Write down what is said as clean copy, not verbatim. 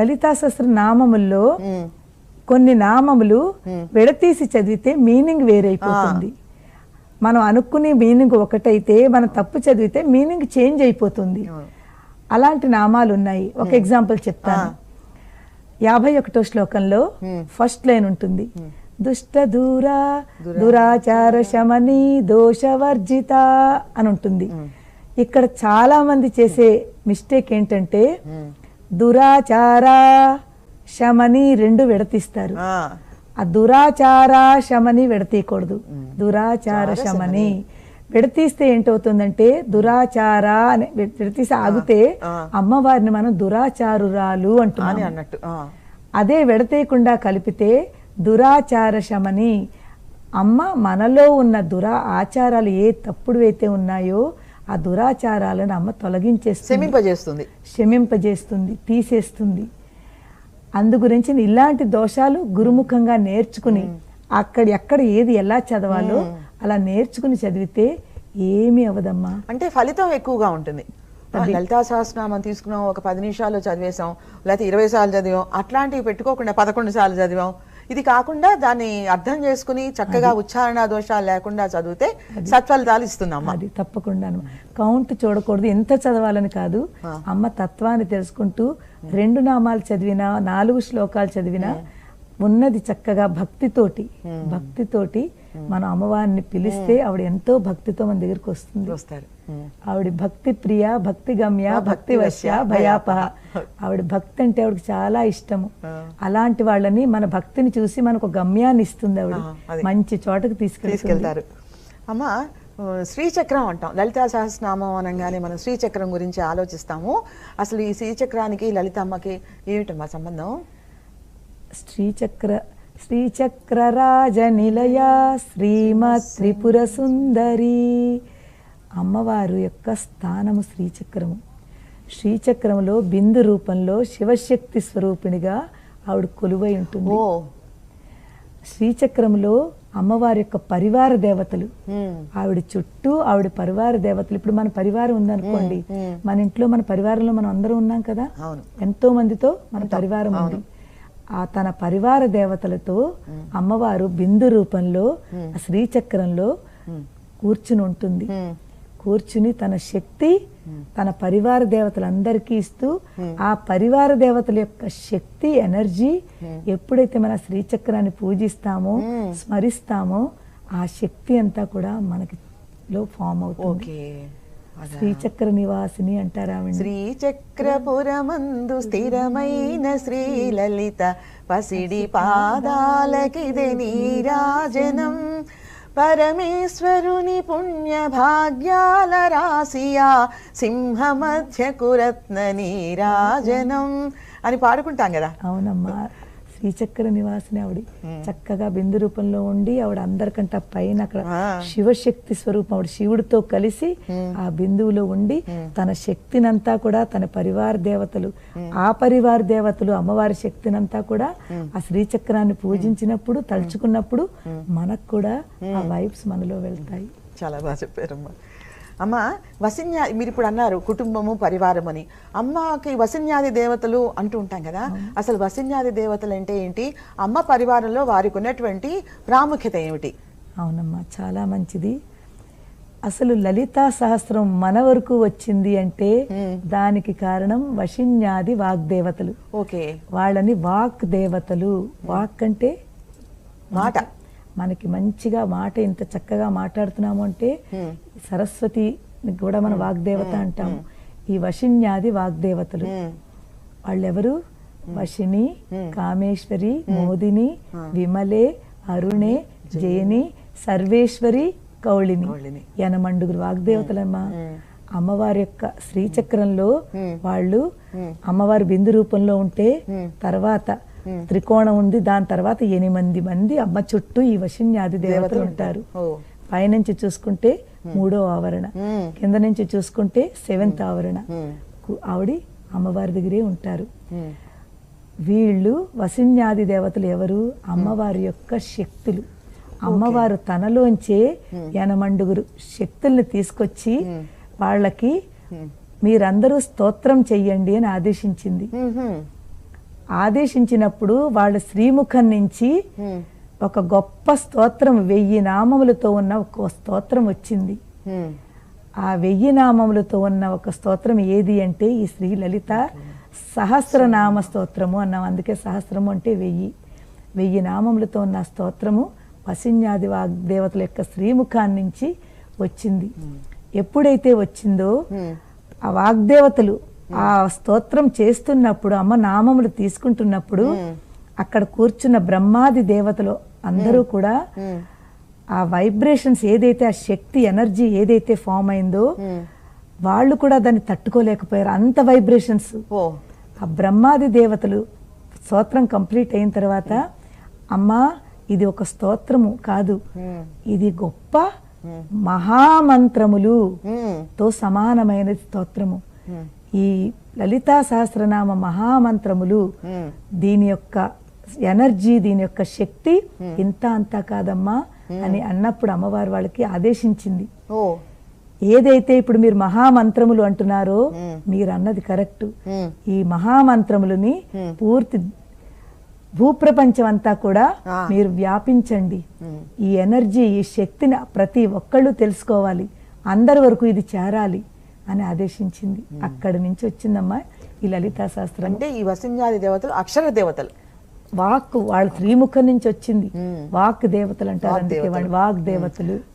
లలితా సహస్ర నామముల్లో కొన్ని నామములు విడతీసి చదివితే మీనింగ్ వేరైపోతుంది. మనం అనుకునే మీనింగ్ ఒకటైతే మనం తప్పు చదివితే మీనింగ్ చేంజ్ అయిపోతుంది. అలాంటి నామాలు ఉన్నాయి. ఒక ఎగ్జాంపుల్ చెప్తాను. 51వ శ్లోకంలో ఫస్ట్ లైన్ ఉంటుంది, దుష్ట దూరా దురాచార శమని దోషవర్జిత అని ఉంటుంది. ఇక్కడ చాలా మంది చేసే మిస్టేక్ ఏంటంటే దురాచార శమని రెండు విడతీస్తారు. ఆ దురాచార శమని విడతీయకూడదు. దురాచార శమని విడతీస్తే ఏంటవుతుందంటే దురాచార అని విడతీసి ఆగితే అమ్మవారిని మనం దురాచారురాలు అంటున్నాం అన్నట్టు. అదే విడతీయకుండా కలిపితే దురాచార శమని, అమ్మ మనలో ఉన్న ఆచారాలు ఏ తప్పుడు అయితే ఉన్నాయో ఆ దురాచారాలను అమ్మ తొలగించేస్తుంది, క్షమింపజేస్తుంది, తీసేస్తుంది. అందు గురించి ఇలాంటి దోషాలు గురుముఖంగా నేర్చుకుని ఎక్కడ ఏది ఎలా చదవాలో అలా నేర్చుకుని చదివితే ఏమీ అవదమ్మా. అంటే ఫలితం ఎక్కువగా ఉంటుంది. లలితా సహస్రనామం తీసుకున్నాం, ఒక 10 నిమిషాల్లో చదివేసాం, లేకపోతే 20 సార్లు చదివాం, అట్లాంటివి పెట్టుకోకుండా 11 సార్లు చదివాం. ఇది కాకుండా దాన్ని అర్థం చేసుకుని చక్కగా ఉచ్చారణ దోషాలు లేకుండా చదివితే సత్ఫలితాలు ఇస్తుందమ్మా. అది తప్పకుండా కౌంట్ చూడకూడదు, ఎంత చదవాలని కాదు. అమ్మ తత్వాన్ని తెలుసుకుంటూ 2 నామాలు చదివినా 4 శ్లోకాలు చదివినా ఉన్నది చక్కగా భక్తితోటి మనం అమ్మవారిని పిలిస్తే ఆవిడ ఎంతో భక్తితో మన దగ్గరికి వస్తారు. ఆవిడ భక్తి ప్రియ, భక్తి గమ్య, భక్తి వశ్య, భయాపహ. ఆవిడ భక్తి అంటే ఆవిడకి చాలా ఇష్టము. అలాంటి వాళ్ళని మన భక్తిని చూసి మనకు గమ్యాన్ని ఇస్తుంది. ఆవిడ మంచి చోటకు తీసుకెళ్తారు. అమ్మ, శ్రీచక్రం అంటాం. లలితా సహస్రనామం అనగానే మనం శ్రీచక్రం గురించి ఆలోచిస్తాము. అసలు ఈ శ్రీచక్రానికి లలితమ్మకి ఏమిటమ్మా సంబంధం? శ్రీచక్రరాజ నిలయ శ్రీమత్ త్రిపుర సుందరి. అమ్మవారు యొక్క స్థానము శ్రీచక్రము. శ్రీచక్రములో బిందు రూపంలో శివశక్తి స్వరూపిణిగా ఆవిడ కొలువై ఉంటుంది. శ్రీచక్రములో అమ్మవారి యొక్క పరివార దేవతలు, ఆవిడ చుట్టూ ఆవిడ పరివార దేవతలు. ఇప్పుడు మన పరివారం ఉందనుకోండి, మన ఇంట్లో మన పరివారంలో మనం అందరం ఉన్నాం కదా, ఎంతో మందితో మన పరివారం ఉంది. ఆ తన పరివార దేవతలతో అమ్మవారు బిందు రూపంలో శ్రీచక్రంలో కూర్చుని ఉంటుంది. కూర్చుని తన శక్తి తన పరివార దేవతలందరికీ ఇస్తూ, ఆ పరివార దేవతల యొక్క శక్తి ఎనర్జీ ఎప్పుడైతే మన శ్రీచక్రాన్ని పూజిస్తామో స్మరిస్తామో ఆ శక్తి అంతా కూడా మనకి లో ఫామ్ అవుతుంది. శ్రీచక్ర నివాసిని అంటారా? శ్రీచక్రపురమందు స్థిరమైన శ్రీలలిత పసిడి పాదాలకిదే నీరాజనం, పరమేశ్వరుని పుణ్య భాగ్యాల రాసియా సింహ మధ్య కురత్న నీరాజనం అని పాడుకుంటాం కదా. అవునమ్మా, శ్రీచక్ర నివాసిని ఆవిడ చక్కగా బిందు రూపంలో ఉండి ఆవిడ అందరికంటే పైన అక్కడ శివశక్తి స్వరూపం. ఆవిడ శివుడితో కలిసి ఆ బిందువులో ఉండి తన శక్తినంతా కూడా తన పరివార దేవతలు, ఆ పరివార దేవతలు అమ్మవారి శక్తినంతా కూడా ఆ శ్రీచక్రాన్ని పూజించినప్పుడు తలుచుకున్నప్పుడు మనకు కూడా ఆ వైబ్స్ మనలో వెళ్తాయి. చాలా బాగా చెప్పారమ్మా. అమ్మ, వసిన్యాది మీరు ఇప్పుడు అన్నారు కుటుంబము పరివారం అని. అమ్మకి వసిన్యాది దేవతలు అంటూ ఉంటాం కదా, అసలు వసిన్యాది దేవతలు అంటే ఏంటి? అమ్మ పరివారంలో వారికి ఉన్నటువంటి ప్రాముఖ్యత ఏమిటి? అవునమ్మా, చాలా మంచిది. అసలు లలితా సహస్రం మన వరకు వచ్చింది అంటే దానికి కారణం వసిన్యాది వాగ్దేవతలు. ఓకే, వాళ్ళని వాక్ దేవతలు. వాక్ అంటే మాట. మనకి మంచిగా మాట ఇంత చక్కగా మాట్లాడుతున్నాము అంటే సరస్వతి కూడా మన వాగ్దేవత అంటాము. ఈ వశిన్యాది వాగ్దేవతలు వాళ్ళెవరు? వశిని, కామేశ్వరి, మోదిని, విమలే, అరుణే, జయని, సర్వేశ్వరి, కౌళిని. 80 వాగ్దేవతలమ్మా. అమ్మవారి యొక్క శ్రీచక్రంలో వాళ్ళు అమ్మవారి బిందు రూపంలో ఉంటే తర్వాత త్రికోణం ఉంది, దాని తర్వాత 8 మంది అమ్మ చుట్టూ ఈ వశిన్యాది దేవతలు ఉంటారు. పైనుంచి చూసుకుంటే 3వ ఆవరణ, కింద నుంచి చూసుకుంటే 7th ఆవరణ. ఆవిడ అమ్మవారి దగ్గరే ఉంటారు. వీళ్ళు వశిన్యాది దేవతలు ఎవరు? అమ్మవారి యొక్క శక్తులు. అమ్మవారు తనలోంచే 80 శక్తుల్ని తీసుకొచ్చి వాళ్ళకి మీరందరూ స్తోత్రం చెయ్యండి అని ఆదేశించింది. ఆదేశించినప్పుడు వాళ్ళ శ్రీముఖం నుంచి ఒక గొప్ప స్తోత్రం 1000 నామములతో ఉన్న ఒక స్తోత్రం వచ్చింది. ఆ 1000 నామములతో ఉన్న ఒక స్తోత్రం ఏది అంటే ఈ శ్రీ లలిత సహస్రనామ స్తోత్రము అన్నాం. అందుకే సహస్రము అంటే 1000 నామములతో ఉన్న స్తోత్రము వసిన్యాది వాగ్దేవతల యొక్క శ్రీముఖాన్ని నుంచి వచ్చింది. ఎప్పుడైతే వచ్చిందో ఆ వాగ్దేవతలు ఆ స్తోత్రం చేస్తున్నప్పుడు, అమ్మ నామములు తీసుకుంటున్నప్పుడు అక్కడ కూర్చున్న బ్రహ్మాది దేవతలు అందరూ కూడా ఆ వైబ్రేషన్స్ ఏదైతే, ఆ శక్తి ఎనర్జీ ఏదైతే ఫామ్ అయిందో వాళ్ళు కూడా దాన్ని తట్టుకోలేకపోయారు. అంత వైబ్రేషన్స్. ఆ బ్రహ్మాది దేవతలు స్తోత్రం కంప్లీట్ అయిన తర్వాత, అమ్మా ఇది ఒక స్తోత్రము కాదు, ఇది గొప్ప మహామంత్రములు తో సమానమైన స్తోత్రము. ఈ లలితా సహస్రనామ మహామంత్రములు, దీని యొక్క ఎనర్జీ, దీని యొక్క శక్తి ఇంత అంతా కాదమ్మా అని అన్నప్పుడు అమ్మవారు వాళ్ళకి ఆదేశించింది. ఏదైతే ఇప్పుడు మీరు మహామంత్రములు అంటున్నారో, మీరు అన్నది కరెక్ట్. ఈ మహామంత్రములని పూర్తి భూప్రపంచం అంతా కూడా మీరు వ్యాపించండి. ఈ ఎనర్జీ, ఈ శక్తిని ప్రతి ఒక్కళ్ళు తెలుసుకోవాలి, అందరి వరకు ఇది చేరాలి అని ఆదేశించింది. అక్కడి నుంచి వచ్చిందమ్మా ఈ లలితా శాస్త్రం. అంటే ఈ వసిన్యాది దేవతలు అక్షర దేవతలు, వాక్ వాళ్ళ శ్రీముఖం నుంచి వచ్చింది. వాక్ దేవతలు అంటారు, అందుకే వాళ్ళు వాగ్ దేవతలు.